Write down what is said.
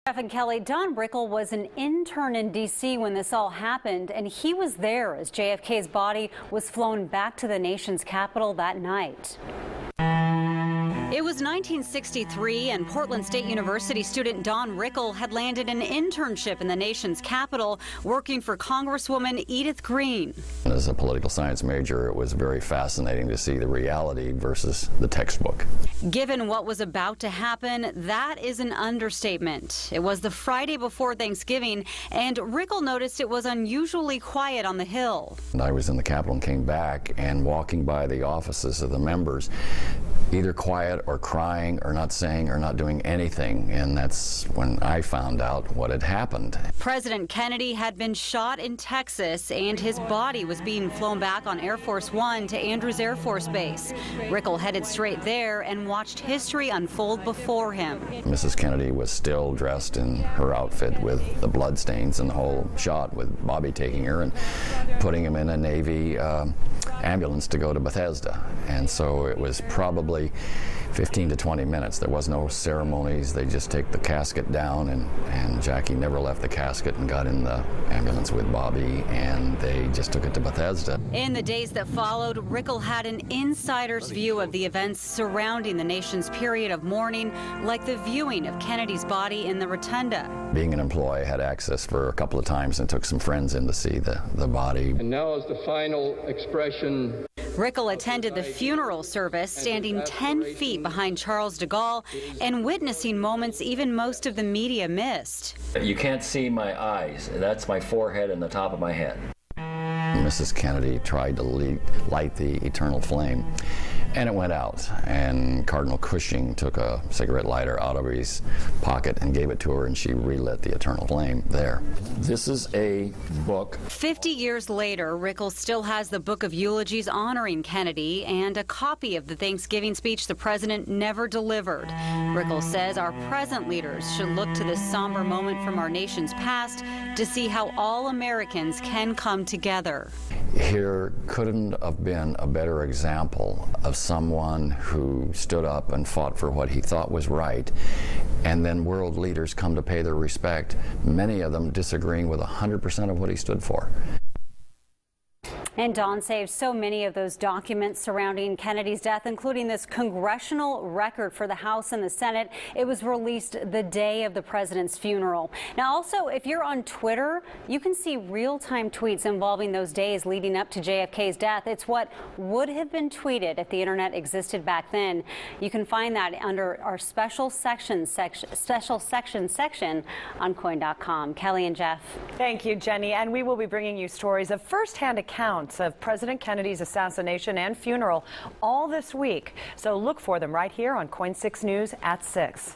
Jeff and Kelly, Don Rickel was an intern in D.C. when this all happened, and he was there as JFK's body was flown back to the nation's capital that night. It was 1963, and Portland State University student Don Rickel had landed an internship in the nation's capital, working for Congresswoman Edith Green. As a political science major, it was very fascinating to see the reality versus the textbook. Given what was about to happen, that is an understatement. It was the Friday before Thanksgiving, and Rickel noticed it was unusually quiet on the Hill. And I was in the Capitol and came back, and walking by the offices of the members, either quiet or crying or not saying or not doing anything, and that's when I found out what had happened. President Kennedy had been shot in Texas, and his body was being flown back on Air Force One to Andrews Air Force Base. Rickel headed straight there and watched history unfold before him. Mrs. Kennedy was still dressed in her outfit with the bloodstains and the whole shot, with Bobby taking her and putting him in a Navy ambulance to go to Bethesda. And so it was probably 15 to 20 minutes. There was no ceremonies. They just take the casket down, and Jackie never left the casket and got in the ambulance with Bobby, and they just took it to Bethesda. In the days that followed, Rickel had an insider's view of the events surrounding the nation's period of mourning, like the viewing of Kennedy's body in the rotunda. Being an employee, I had access for a couple of times and took some friends in to see the body. And now is the final expression. Rickel attended the funeral service, standing 10 feet behind Charles de Gaulle and witnessing moments even most of the media missed. You can't see my eyes. That's my forehead and the top of my head. Mrs. Kennedy tried to light the eternal flame, and it went out, and Cardinal Cushing took a cigarette lighter out of his pocket and gave it to her, and she relit the eternal flame there. This is a book. 50 years later, Rickel still has the book of eulogies honoring Kennedy and a copy of the Thanksgiving speech the president never delivered. Rickel says our present leaders should look to this somber moment from our nation's past to see how all Americans can come together. Here couldn't have been a better example of someone who stood up and fought for what he thought was right, and then world leaders come to pay their respect, many of them disagreeing with 100% of what he stood for. And Don saved so many of those documents surrounding Kennedy's death, including this congressional record for the House and the Senate. It was released the day of the president's funeral. Now, also, if you're on Twitter, you can see real-time tweets involving those days leading up to JFK's death. It's what would have been tweeted if the internet existed back then. You can find that under our special section on coin.com. Kelly and Jeff. Thank you, Jenny. And we will be bringing you stories of first-hand accounts of President Kennedy's assassination and funeral all this week. So look for them right here on KOIN 6 News at 6.